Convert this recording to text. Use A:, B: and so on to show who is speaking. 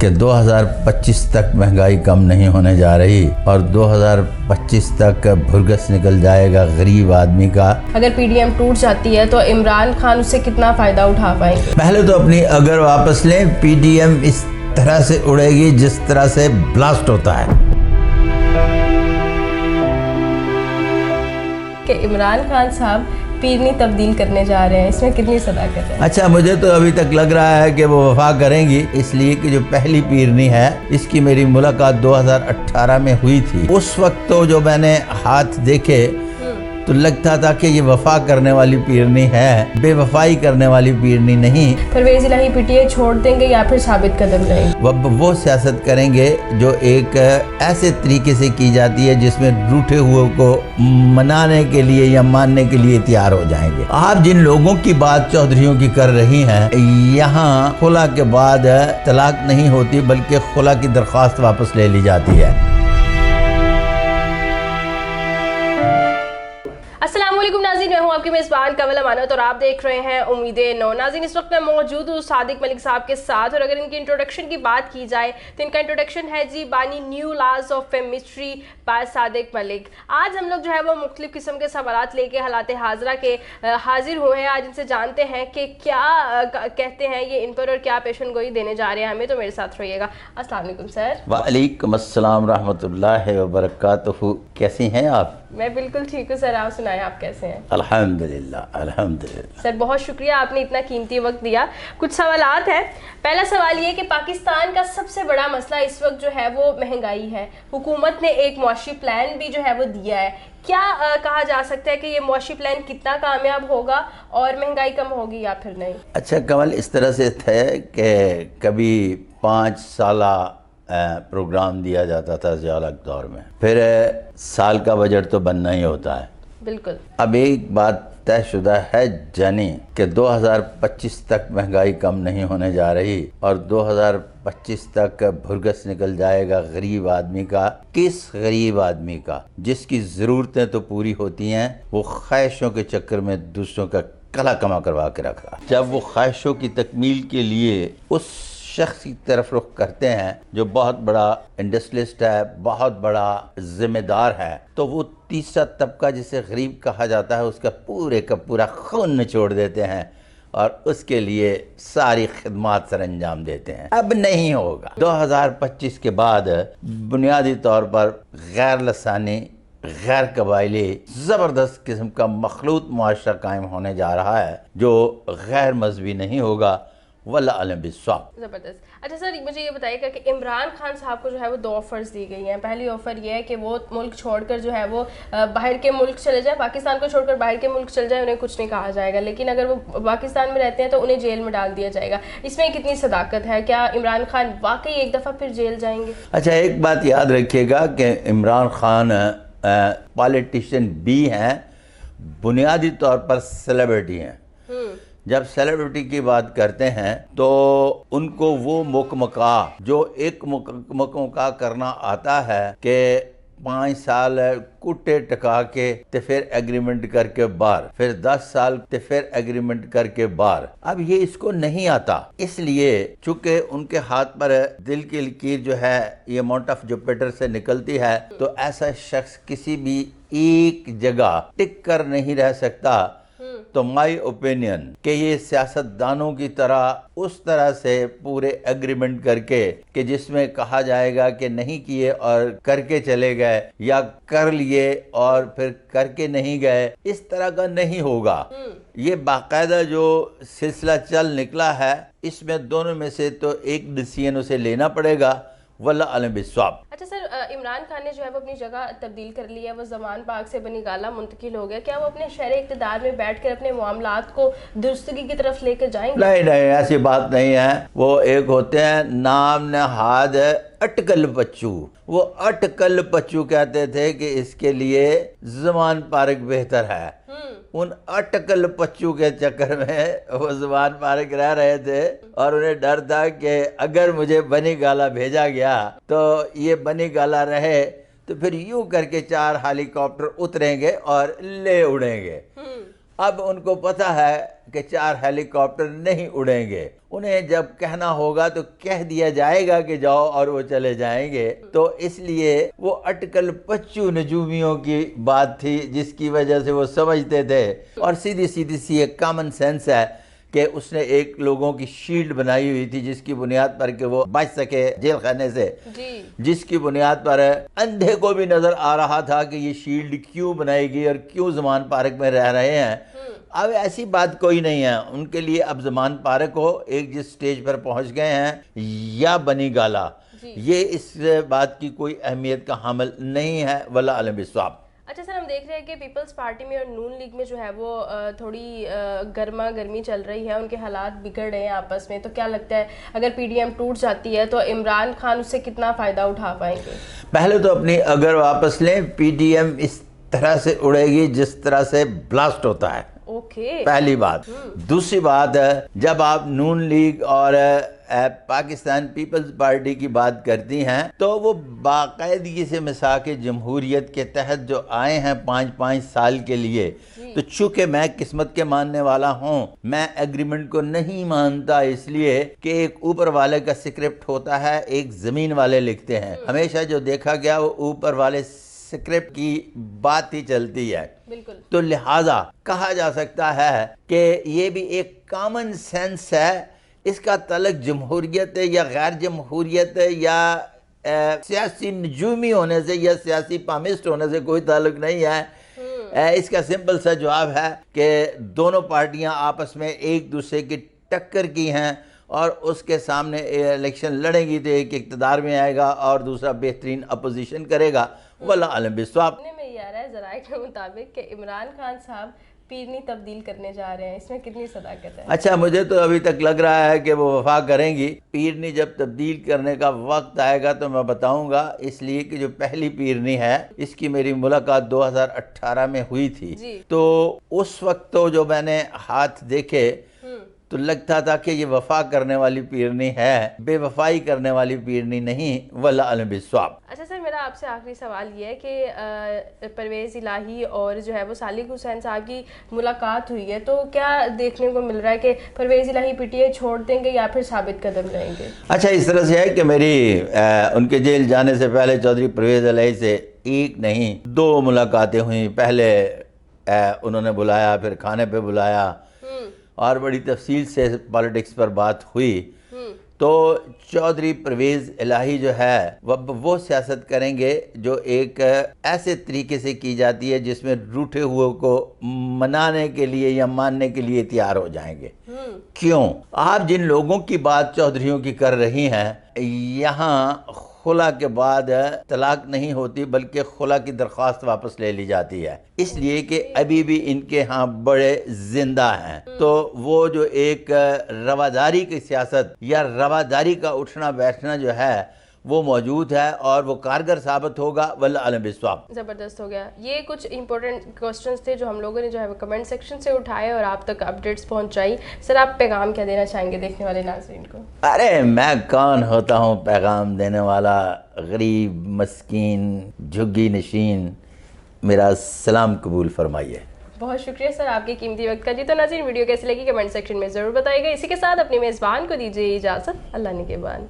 A: कि 2025 तक महंगाई कम नहीं होने जा रही और 2025 तक भुरगस निकल जाएगा गरीब आदमी का।
B: अगर पीडीएम टूट जाती है तो इमरान खान उससे कितना फायदा उठा पाएंगे?
A: पहले तो अपनी अगर वापस लें, पीडीएम इस तरह से उड़ेगी जिस तरह से ब्लास्ट होता है।
B: कि इमरान खान साहब पीरनी तब्दील करने जा रहे हैं, इसमें कितनी सदाकत है?
A: अच्छा, मुझे तो अभी तक लग रहा है कि वो वफा करेंगी, इसलिए कि जो पहली पीरनी है इसकी मेरी मुलाकात 2018 में हुई थी। उस वक्त तो जो मैंने हाथ देखे तो लगता था कि ये वफा करने वाली पीरनी है, बेवफाई करने वाली पीरनी नहीं।
B: परवेज़ इलाही पीटीआई छोड़ देंगे या फिर साबित कदम रहेंगे?
A: वो सियासत करेंगे जो एक ऐसे तरीके से की जाती है जिसमें रूठे हुए को मनाने के लिए या मानने के लिए तैयार हो जाएंगे। आप जिन लोगों की बात चौधरियों की कर रही हैं, यहाँ खुला के बाद तलाक नहीं होती बल्कि खुला की दरख्वास्त वापस ले ली जाती है।
B: नाज़रीन, मैं हूं आपकी मेज़बान कमल अमानत और आप देख रहे हैं उम्मीदें नो। नाज़रीन, इस वक्त मैं मौजूद हूं सादिक मलिक साहब के साथ और अगर इनकी इंट्रोडक्शन की बात की जाए तो इनका इंट्रोडक्शन है जी बानी new laws of chemistry by Sadiq Malik. आज हम लोग जो है वो मुख्तलिफ किस्म के सवालात लेके हालात हाजरा के हाजिर हुए हैं। आज इनसे जानते हैं कि क्या कहते हैं ये इन पर और क्या पेशन गोई देने जा रहे हैं हमें। तो मेरे साथ रहिएगा। अस्सलाम वालेकुम सर।
A: वालेकुम अस्सलाम रहमतुल्लाहि व बरकातुहू। कैसी हैं आप?
B: मैं बिल्कुल ठीक हूँ सर, आप सुनाएं आप कैसे हैं?
A: अल्हम्दुलिल्लाह अल्हम्दुलिल्लाह।
B: सर बहुत शुक्रिया, आपने इतना कीमती वक्त दिया। कुछ सवालात हैं। पहला सवाल ये कि पाकिस्तान का सबसे बड़ा मसला इस वक्त जो है वो महंगाई है। हुकूमत ने एक मुआशी प्लान भी जो है वो दिया है। क्या कहा जा सकता है कि ये मुआशी प्लान कितना कामयाब होगा और महंगाई कम होगी या फिर नहीं?
A: अच्छा कमल, इस तरह से थे कि कभी 5 साला प्रोग्राम दिया जाता था ज़ियालक दौर में, फिर साल का बजट तो बनना ही होता है।
B: बिल्कुल।
A: अब एक बात तयशुदा है जानी कि 2025 तक महंगाई कम नहीं होने जा रही और 2025 तक भुरगस निकल जाएगा गरीब आदमी का। किस गरीब आदमी का जिसकी ज़रूरतें तो पूरी होती हैं, वो ख्वाहिशों के चक्कर में दूसरों का कला कमा करवा के रखा। जब वो ख्वाहिशों की तकमील के लिए उस शख्स की तरफ रुख करते हैं जो बहुत बड़ा इंडस्ट्रियलिस्ट है, बहुत बड़ा जिम्मेदार है, तो वो तीसरा तबका जिसे गरीब कहा जाता है उसका पूरे का पूरा खून निचोड़ देते हैं और उसके लिए सारी खिदमात सर अंजाम देते हैं। अब नहीं होगा। 2025 के बाद बुनियादी तौर पर गैर लसानी, गैर कबायली, ज़बरदस्त किस्म का मखलूत मुआशरा कायम होने जा रहा है जो गैर मजहबी नहीं होगा। वल्लाह अलम बिस्वाब।
B: ज़बरदस्त। अच्छा सर, मुझे ये बताइएगा कि इमरान खान साहब को जो है वो 2 ऑफ़र्स दी गई हैं। पहली ऑफ़र ये है कि वो मुल्क छोड़कर जो है वो बाहर के मुल्क चले जाए, पाकिस्तान को छोड़कर बाहर के मुल्क चले जाए, उन्हें कुछ नहीं कहा जाएगा। लेकिन अगर वो पाकिस्तान में रहते हैं तो उन्हें जेल में डाल दिया जाएगा। इसमें कितनी सदाकत है? क्या इमरान खान वाकई एक दफ़ा फिर जेल जाएंगे?
A: अच्छा, एक बात याद रखिएगा कि इमरान खान पॉलिटिशियन भी हैं, बुनियादी तौर पर सेलिब्रिटी हैं। जब सेलिब्रिटी की बात करते हैं तो उनको वो मुकमका जो एक मुकमका करना आता है कि 5 साल कुटे टका के ते फिर एग्रीमेंट करके बाहर, फिर 10 साल ते फिर एग्रीमेंट करके बाहर। अब ये इसको नहीं आता, इसलिए चूंकि उनके हाथ पर दिल की लकीर जो है ये माउंट ऑफ जुपिटर से निकलती है, तो ऐसा शख्स किसी भी एक जगह टिक कर नहीं रह सकता। तो माई ओपिनियन कि ये सियासतदानों की तरह उस तरह से पूरे एग्रीमेंट करके कि जिसमें कहा जाएगा कि नहीं किए और करके चले गए या कर लिए और फिर करके नहीं गए, इस तरह का नहीं होगा। ये बाकायदा जो सिलसिला चल निकला है, इसमें दोनों में से तो एक डिसीजन उसे लेना पड़ेगा। वल्लाह अलम बिस्वाब।
B: अच्छा सर, इमरान खान ने जो है वो अपनी जगह तब्दील कर ली है, वो ज़मान पाक से बनी गाला मुंतकिल हो गया। क्या वो अपने शहर इक़्तिदार में बैठ कर अपने मामलात को दुरुस्तगी की तरफ लेकर जाएंगे? नहीं
A: नहीं, ऐसी बात नहीं है। वो एक होते हैं नाम नहाद अटकल बच्चू, वो अटकल बच्चू कहते थे कि इसके लिए ज़मान पारक बेहतर है। उन अटकल बच्चू के चक्कर में वो ज़मान पारक रह रहे थे और उन्हें डर था कि अगर मुझे बनी गाला भेजा गया तो ये बनी गाला रहे तो फिर यूं करके 4 हेलीकॉप्टर उतरेंगे और ले उड़ेंगे। अब उनको पता है कि 4 हेलीकॉप्टर नहीं उड़ेंगे, उन्हें जब कहना होगा तो कह दिया जाएगा कि जाओ और वो चले जाएंगे। तो इसलिए वो अटकल पच्चू नजूमियों की बात थी जिसकी वजह से वो समझते थे। और सीधी सीधी सी एक कॉमन सेंस है कि उसने एक लोगों की शील्ड बनाई हुई थी जिसकी बुनियाद पर कि वो बच सके जेल खाने से, जिसकी बुनियाद पर अंधे को भी नजर आ रहा था कि ये शील्ड क्यों बनाई गई और क्यों जमान पार्क में रह रहे हैं। अब ऐसी बात कोई नहीं है उनके लिए। अब जमान पार्क हो, एक जिस स्टेज पर पहुंच गए हैं, या बनी गाला, ये इस बात की कोई अहमियत का हामिल नहीं है। वल्लाह अलम बिस्वाब।
B: अच्छा सर, हम देख रहे हैं कि पीपल्स पार्टी में और नून लीग में जो है वो थोड़ी गर्मा गर्मी चल रही है, उनके हालात बिगड़ रहे हैं आपस में। तो क्या लगता है अगर पीडीएम टूट जाती है तो इमरान खान उससे कितना फ़ायदा उठा पाएंगे?
A: पहले तो अपनी अगर वापस लें, पीडीएम इस तरह से उड़ेगी जिस तरह से ब्लास्ट होता है। पहली बात। दूसरी बात, जब आप नून लीग और पाकिस्तान पीपल्स पार्टी की बात करती हैं तो वो बाकायदगी से मिसाक जमहूरियत के तहत जो आए हैं 5-5 साल के लिए, तो चूंकि मैं किस्मत के मानने वाला हूं, मैं एग्रीमेंट को नहीं मानता, इसलिए कि एक ऊपर वाले का स्क्रिप्ट होता है, एक जमीन वाले लिखते हैं। हमेशा जो देखा गया वो ऊपर वाले स्क्रिप्ट की बात ही चलती है।
B: बिल्कुल।
A: तो लिहाजा कहा जा सकता है कि ये भी एक कॉमन सेंस है, इसका तल्लुक जमहूरियत या गैर जमहूरियत या सियासी नजूमी होने से या सियासी पामिस्ट होने से कोई ताल्लुक नहीं है। इसका सिंपल सा जवाब है कि दोनों पार्टियां आपस में एक दूसरे की टक्कर की हैं और उसके सामने इलेक्शन लड़ेंगी तो एक इक़्तिदार में आएगा और दूसरा बेहतरीन अपोजिशन करेगा। वल्लाह अलम बिस्वाब।
B: में ये आ रहा है ज़राए के मुताबिक कि इमरान खान साहब पीरनी तब्दील करने जा रहे हैं, इसमें कितनी सदाकत है?
A: अच्छा, मुझे तो अभी तक लग रहा है कि वो वफा करेंगी। पीरनी जब तब्दील करने का वक्त आएगा तो मैं बताऊंगा, इसलिए कि जो पहली पीरनी है इसकी मेरी मुलाकात 2018 में हुई थी। तो उस वक्त तो जो मैंने हाथ देखे तो लगता था कि ये वफा करने वाली पीरनी है, बेवफाई करने वाली पीरनी नहीं। वल्लाह अलम बिस्वाब।
B: अच्छा सर, मेरा आपसे आखिरी सवाल ये है कि परवेज़ इलाही और जो है वो सालिक हुसैन साहब की मुलाकात हुई है, तो क्या देखने को मिल रहा है कि परवेज़ इलाही पीटीआई छोड़ देंगे या फिर साबित कदम रहेंगे? अच्छा,
A: इस तरह से है कि मेरी उनके जेल जाने से पहले चौधरी परवेज़ इलाही से एक नहीं 2 मुलाकातें हुई। पहले उन्होंने बुलाया, फिर खाने पे बुलाया और बड़ी तफसील से पॉलिटिक्स पर बात हुई। तो चौधरी परवेज़ इलाही जो है वो सियासत करेंगे जो एक ऐसे तरीके से की जाती है जिसमें रूठे हुए को मनाने के लिए या मानने के लिए तैयार हो जाएंगे। क्यों? आप जिन लोगों की बात चौधरियों की कर रही हैं, यहाँ खुला के बाद तलाक नहीं होती बल्कि खुला की दरख्वास्त वापस ले ली जाती है, इसलिए कि अभी भी इनके यहाँ बड़े जिंदा हैं। तो वो जो एक रवादारी की सियासत या रवादारी का उठना बैठना जो है वो मौजूद है और वो कारगर साबित होगा। वल्लाह अलम बिस्वाब।
B: ज़बरदस्त हो गया। ये कुछ इंपॉर्टेंट क्वेश्चंस थे जो हम लोगों ने जो है वो कमेंट सेक्शन से उठाए और आप तक अपडेट्स पहुंचाई। सर, आप पैगाम क्या देना चाहेंगे देखने वाले नाज़रीन को?
A: अरे मैं कौन होता हूँ पैगाम देने वाला, गरीब मस्कीन झुग्गी नशीन, मेरा सलाम कबूल फरमाइए।
B: बहुत शुक्रिया सर आपके कीमती वक्त का। जी तो नाज़रीन, वीडियो कैसी लगी कमेंट सेक्शन में ज़रूर बताइएगा। इसी के साथ अपने मेज़बान को दीजिए इजाज़त। अल्लाह निगहबान।